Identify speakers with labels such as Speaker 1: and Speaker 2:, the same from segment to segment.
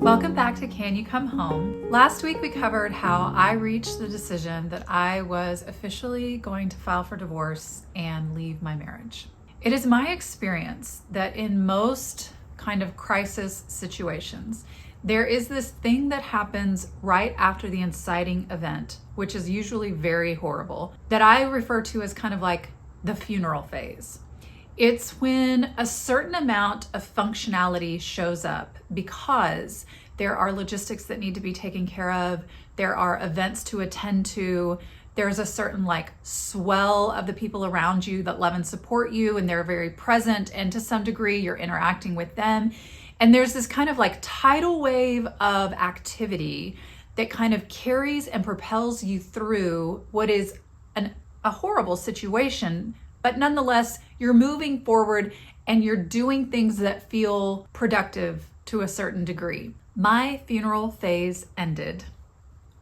Speaker 1: Welcome back to Can You Come Home? Last week we covered how I reached the decision that I was officially going to file for divorce and leave my marriage. It is my experience that in most kind of crisis situations, there is this thing that happens right after the inciting event, which is usually very horrible, that I refer to as kind of like the funeral phase. It's when a certain amount of functionality shows up because there are logistics that need to be taken care of, there are events to attend to, there's a certain like swell of the people around you that love and support you, and they're very present, and to some degree you're interacting with them. And there's this kind of like tidal wave of activity that kind of carries and propels you through what is a horrible situation, but nonetheless, you're moving forward and you're doing things that feel productive to a certain degree. My funeral phase ended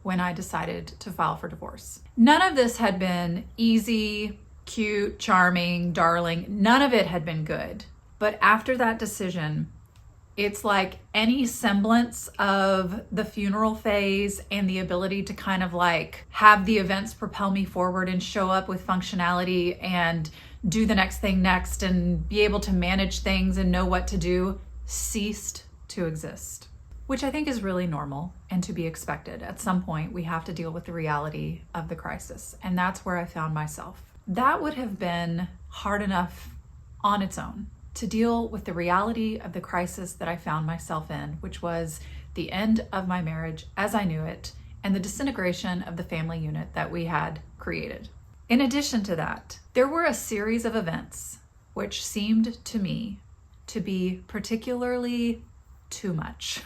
Speaker 1: when I decided to file for divorce. None of this had been easy, cute, charming, darling. None of it had been good. But after that decision, it's like any semblance of the funeral phase and the ability to kind of like have the events propel me forward and show up with functionality and do the next thing next and be able to manage things and know what to do ceased to exist, which I think is really normal and to be expected. At some point, we have to deal with the reality of the crisis, and that's where I found myself. That would have been hard enough on its own to deal with the reality of the crisis that I found myself in, which was the end of my marriage as I knew it and the disintegration of the family unit that we had created. In addition to that, there were a series of events which seemed to me to be particularly too much.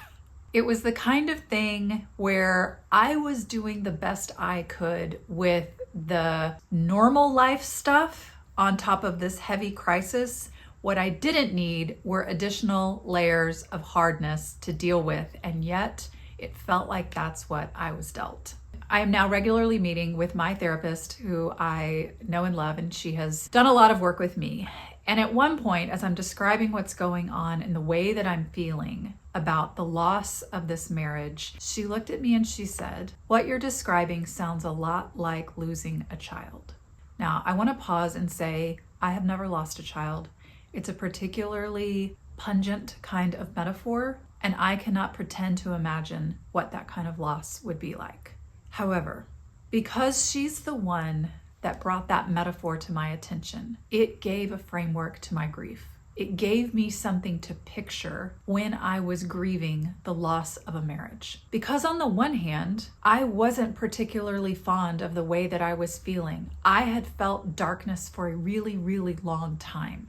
Speaker 1: It was the kind of thing where I was doing the best I could with the normal life stuff on top of this heavy crisis. What I didn't need were additional layers of hardness to deal with, and yet it felt like that's what I was dealt. I am now regularly meeting with my therapist, who I know and love, and she has done a lot of work with me. And at one point, as I'm describing what's going on and the way that I'm feeling about the loss of this marriage, she looked at me and she said, "What you're describing sounds a lot like losing a child." Now, I want to pause and say, I have never lost a child. It's a particularly pungent kind of metaphor, and I cannot pretend to imagine what that kind of loss would be like. However, because she's the one that brought that metaphor to my attention, it gave a framework to my grief. It gave me something to picture when I was grieving the loss of a marriage. Because on the one hand, I wasn't particularly fond of the way that I was feeling. I had felt darkness for a really, really long time.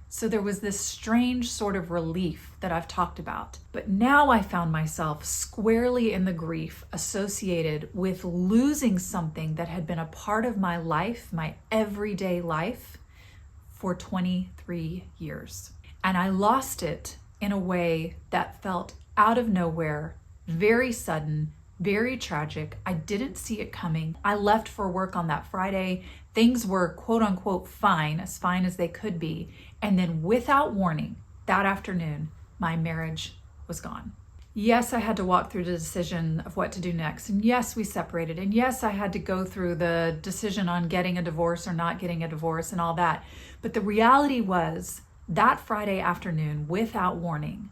Speaker 1: So there was this strange sort of relief that I've talked about. But now I found myself squarely in the grief associated with losing something that had been a part of my life, my everyday life, for 23 years. And I lost it in a way that felt out of nowhere, very sudden, very tragic. I didn't see it coming. I left for work on that Friday. Things were quote unquote fine as they could be. And then without warning, that afternoon, my marriage was gone. Yes, I had to walk through the decision of what to do next. And yes, we separated. And yes, I had to go through the decision on getting a divorce or not getting a divorce and all that. But the reality was that Friday afternoon, without warning,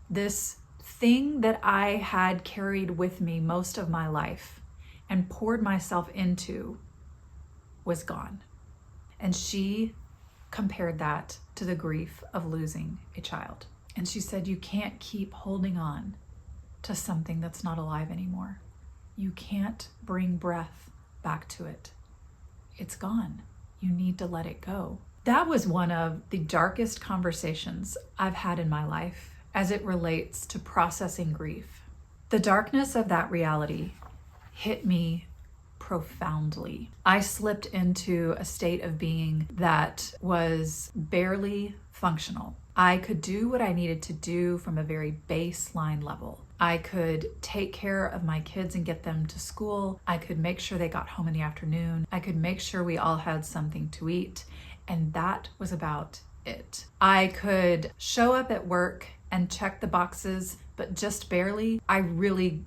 Speaker 1: this thing that I had carried with me most of my life and poured myself into was gone. And she compared that to the grief of losing a child. And she said, you can't keep holding on to something that's not alive anymore. You can't bring breath back to it. It's gone. You need to let it go. That was one of the darkest conversations I've had in my life as it relates to processing grief. The darkness of that reality hit me profoundly. I slipped into a state of being that was barely functional. I could do what I needed to do from a very baseline level. I could take care of my kids and get them to school. I could make sure they got home in the afternoon. I could make sure we all had something to eat. And that was about it. I could show up at work and check the boxes but just barely. I really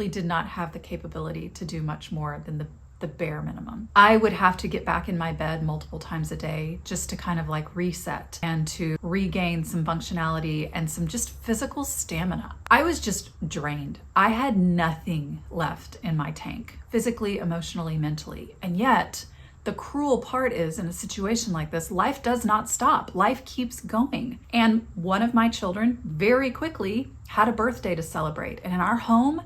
Speaker 1: did not have the capability to do much more than the bare minimum. I would have to get back in my bed multiple times a day just to kind of like reset and to regain some functionality and some just physical stamina. I was just drained. I had nothing left in my tank, physically, emotionally, mentally. And yet, the cruel part is, in a situation like this, life does not stop. Life keeps going. And one of my children very quickly had a birthday to celebrate. And in our home,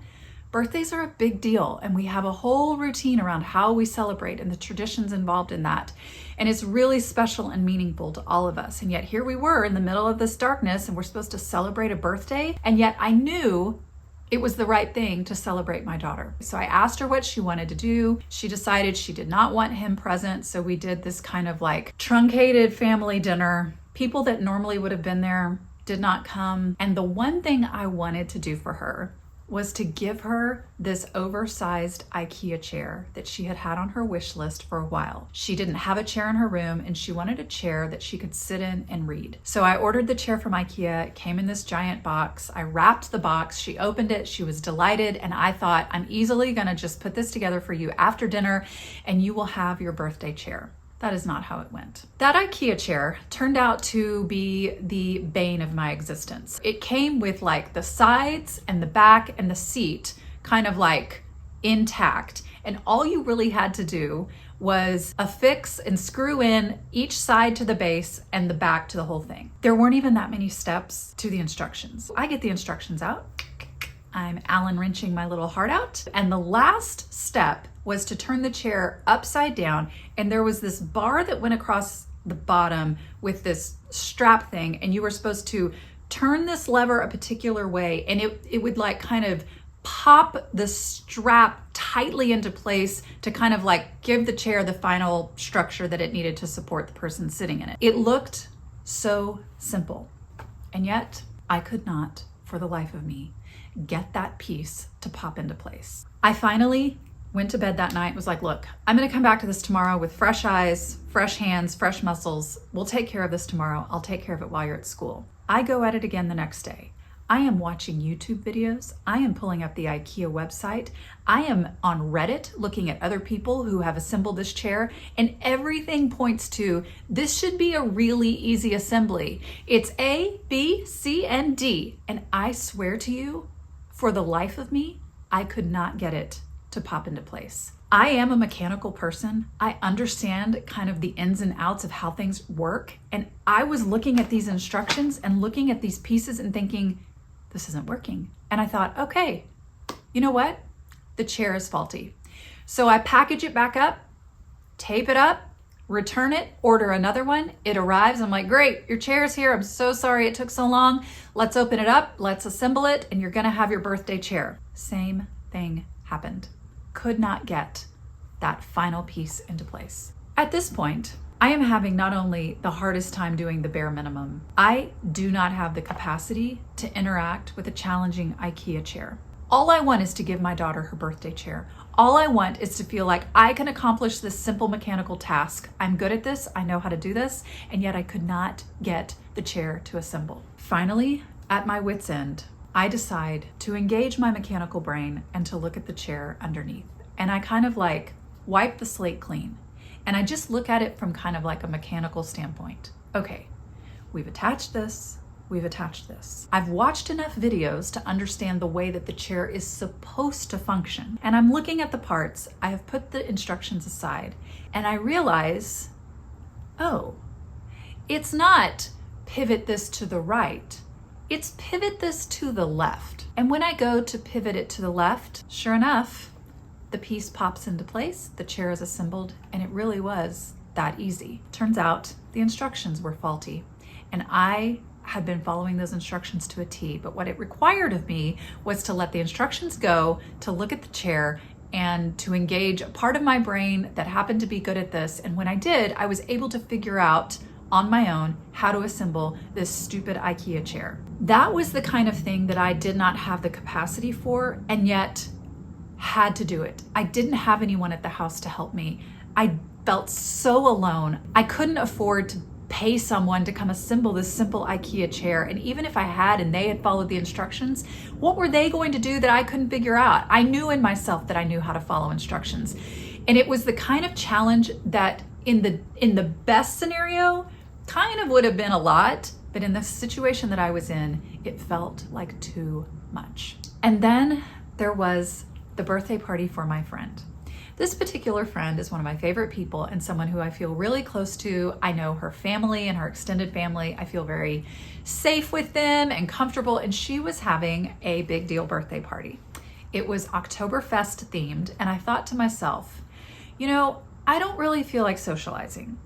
Speaker 1: birthdays are a big deal, and we have a whole routine around how we celebrate and the traditions involved in that. And it's really special and meaningful to all of us. And yet here we were in the middle of this darkness, and we're supposed to celebrate a birthday. And yet I knew it was the right thing to celebrate my daughter. So I asked her what she wanted to do. She decided she did not want him present. So we did this kind of like truncated family dinner. People that normally would have been there did not come. And the one thing I wanted to do for her was to give her this oversized IKEA chair that she had had on her wish list for a while. She didn't have a chair in her room, and she wanted a chair that she could sit in and read. So I ordered the chair from IKEA. It came in this giant box. I wrapped the box. She opened it. She was delighted. And I thought, I'm easily gonna just put this together for you after dinner, and you will have your birthday chair. That is not how it went. That IKEA chair turned out to be the bane of my existence. It came with like the sides and the back and the seat kind of like intact. And all you really had to do was affix and screw in each side to the base and the back to the whole thing. There weren't even that many steps to the instructions. I get the instructions out. I'm Allen wrenching my little heart out. And the last step was to turn the chair upside down, and there was this bar that went across the bottom with this strap thing, and you were supposed to turn this lever a particular way, and it would like kind of pop the strap tightly into place to kind of like give the chair the final structure that it needed to support the person sitting in it. It looked so simple, and yet I could not, for the life of me, get that piece to pop into place. I finally went to bed that night, was like, look, I'm gonna come back to this tomorrow with fresh eyes, fresh hands, fresh muscles. We'll take care of this tomorrow. I'll take care of it while you're at school. I go at it again the next day. I am watching YouTube videos. I am pulling up the IKEA website. I am on Reddit looking at other people who have assembled this chair, and everything points to this should be a really easy assembly. It's A, B, C, and D. And I swear to you, for the life of me, I could not get it to pop into place. I am a mechanical person. I understand kind of the ins and outs of how things work. And I was looking at these instructions and looking at these pieces and thinking, this isn't working. And I thought, okay, you know what? The chair is faulty. So I package it back up, tape it up, return it, order another one. It arrives. I'm like, great, your chair is here. I'm so sorry it took so long. Let's open it up. Let's assemble it. And you're gonna have your birthday chair. Same thing happened. Could not get that final piece into place. At this point, I am having not only the hardest time doing the bare minimum, I do not have the capacity to interact with a challenging IKEA chair. All I want is to give my daughter her birthday chair. All I want is to feel like I can accomplish this simple mechanical task. I'm good at this, I know how to do this, and yet I could not get the chair to assemble. Finally, at my wit's end, I decide to engage my mechanical brain and to look at the chair underneath. And I kind of like wipe the slate clean. And I just look at it from kind of like a mechanical standpoint. Okay, we've attached this, we've attached this. I've watched enough videos to understand the way that the chair is supposed to function. And I'm looking at the parts, I have put the instructions aside, and I realize, oh, it's not pivot this to the right. It's pivot this to the left. And when I go to pivot it to the left, sure enough, the piece pops into place, the chair is assembled, and it really was that easy. Turns out the instructions were faulty, and I had been following those instructions to a T, but what it required of me was to let the instructions go, to look at the chair, and to engage a part of my brain that happened to be good at this. And when I did, I was able to figure out on my own how to assemble this stupid IKEA chair. That was the kind of thing that I did not have the capacity for, and yet had to do it. I didn't have anyone at the house to help me. I felt so alone. I couldn't afford to pay someone to come assemble this simple IKEA chair. And even if I had and they had followed the instructions, what were they going to do that I couldn't figure out? I knew in myself that I knew how to follow instructions. And it was the kind of challenge that in the best scenario kind of would have been a lot, but in the situation that I was in, it felt like too much. And then there was the birthday party for my friend. This particular friend is one of my favorite people and someone who I feel really close to. I know her family and her extended family. I feel very safe with them and comfortable, and she was having a big deal birthday party. It was Oktoberfest themed, and I thought to myself, I don't really feel like socializing,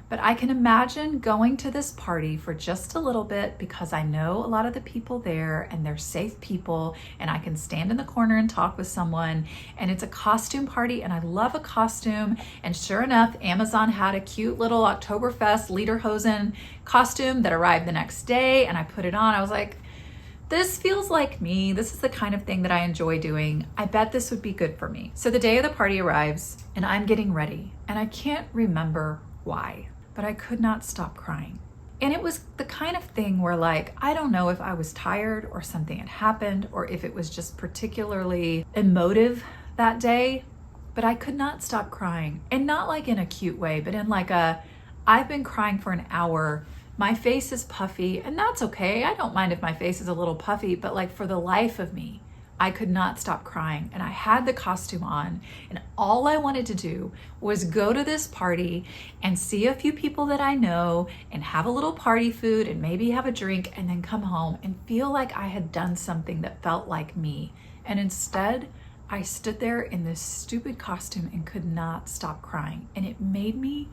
Speaker 1: but I can imagine going to this party for just a little bit because I know a lot of the people there and they're safe people, and I can stand in the corner and talk with someone, and it's a costume party and I love a costume. And sure enough, Amazon had a cute little Oktoberfest lederhosen costume that arrived the next day, and I put it on. I was like, this feels like me. This is the kind of thing that I enjoy doing. I bet this would be good for me. So the day of the party arrives and I'm getting ready, and I can't remember why, but I could not stop crying. And it was the kind of thing where, I don't know if I was tired or something had happened or if it was just particularly emotive that day, but I could not stop crying. And not like in a cute way, but in I've been crying for an hour. My face is puffy, and that's okay. I don't mind if my face is a little puffy, but for the life of me, I could not stop crying. And I had the costume on, and all I wanted to do was go to this party and see a few people that I know and have a little party food and maybe have a drink and then come home and feel like I had done something that felt like me. And instead, I stood there in this stupid costume and could not stop crying. And it made me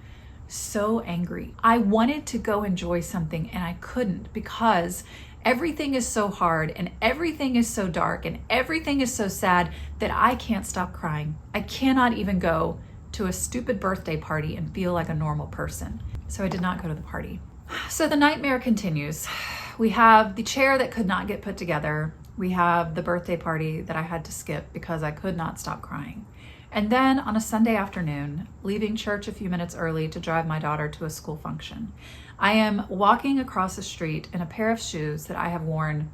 Speaker 1: so angry. I wanted to go enjoy something and I couldn't because everything is so hard and everything is so dark and everything is so sad that I can't stop crying. I cannot even go to a stupid birthday party and feel like a normal person. So I did not go to the party. So the nightmare continues. We have the chair that could not get put together. We have the birthday party that I had to skip because I could not stop crying. And then on a Sunday afternoon, leaving church a few minutes early to drive my daughter to a school function, I am walking across the street in a pair of shoes that I have worn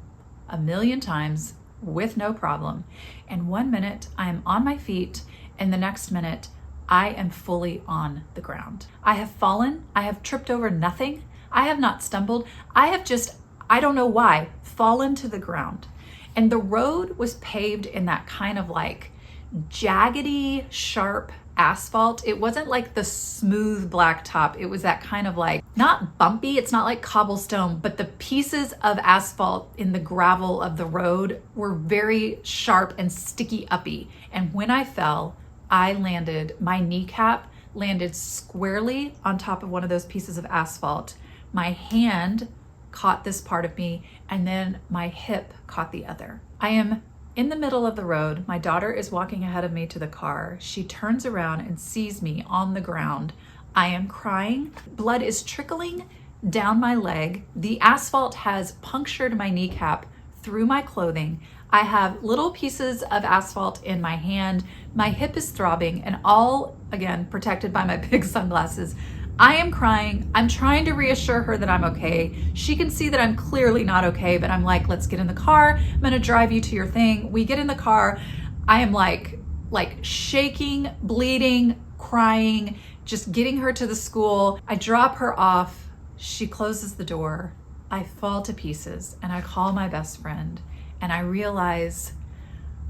Speaker 1: a million times with no problem. And 1 minute I am on my feet, and the next minute I am fully on the ground. I have fallen. I have tripped over nothing. I have not stumbled. I have just, I don't know why, fallen to the ground. And the road was paved in that kind of jaggedy, sharp asphalt. It wasn't like the smooth blacktop. It was that kind of not bumpy, it's not like cobblestone, but the pieces of asphalt in the gravel of the road were very sharp and sticky uppy. And when I fell, my kneecap landed squarely on top of one of those pieces of asphalt. My hand caught this part of me, and then my hip caught the other. I am in the middle of the road. My daughter is walking ahead of me to the car. She turns around and sees me on the ground. I am crying. Blood is trickling down my leg. The asphalt has punctured my kneecap through my clothing. I have little pieces of asphalt in my hand. My hip is throbbing, and all, again, protected by my big sunglasses. I am crying. I'm trying to reassure her that I'm okay. She can see that I'm clearly not okay, but I'm like, let's get in the car. I'm gonna drive you to your thing. We get in the car. I am like shaking, bleeding, crying, just getting her to the school. I drop her off. She closes the door. I fall to pieces, and I call my best friend, and I realize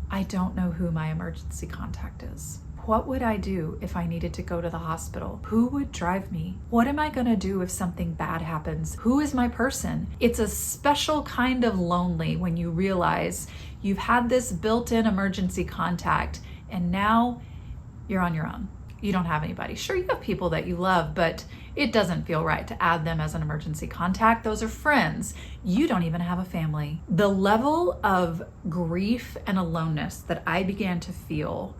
Speaker 1: I don't know who my emergency contact is. What would I do if I needed to go to the hospital? Who would drive me? What am I gonna do if something bad happens? Who is my person? It's a special kind of lonely when you realize you've had this built-in emergency contact and now you're on your own. You don't have anybody. Sure, you have people that you love, but it doesn't feel right to add them as an emergency contact. Those are friends. You don't even have a family. The level of grief and aloneness that I began to feel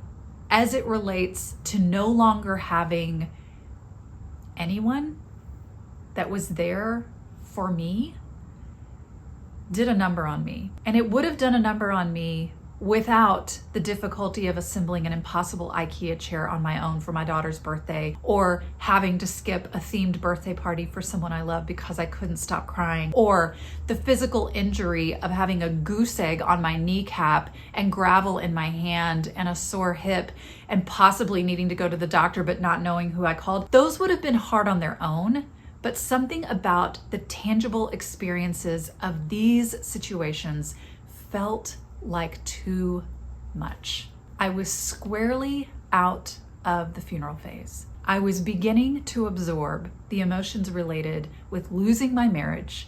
Speaker 1: as it relates to no longer having anyone that was there for me did a number on me. And it would have done a number on me without the difficulty of assembling an impossible IKEA chair on my own for my daughter's birthday, or having to skip a themed birthday party for someone I love because I couldn't stop crying, or the physical injury of having a goose egg on my kneecap and gravel in my hand and a sore hip and possibly needing to go to the doctor but not knowing who I called. Those would have been hard on their own, but something about the tangible experiences of these situations felt like too much. I was squarely out of the funeral phase. I was beginning to absorb the emotions related with losing my marriage,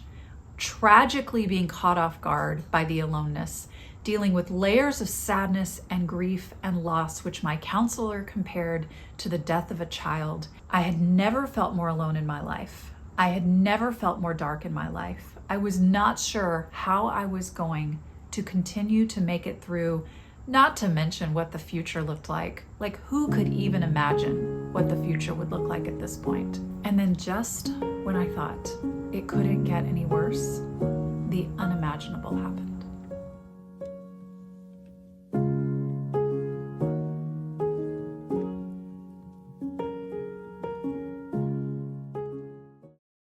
Speaker 1: tragically being caught off guard by the aloneness, dealing with layers of sadness and grief and loss, which my counselor compared to the death of a child. I had never felt more alone in my life. I had never felt more dark in my life. I was not sure how I was going to continue to make it through, not to mention what the future looked like. Like, who could even imagine what the future would look like at this point? And then just when I thought it couldn't get any worse, the unimaginable happened.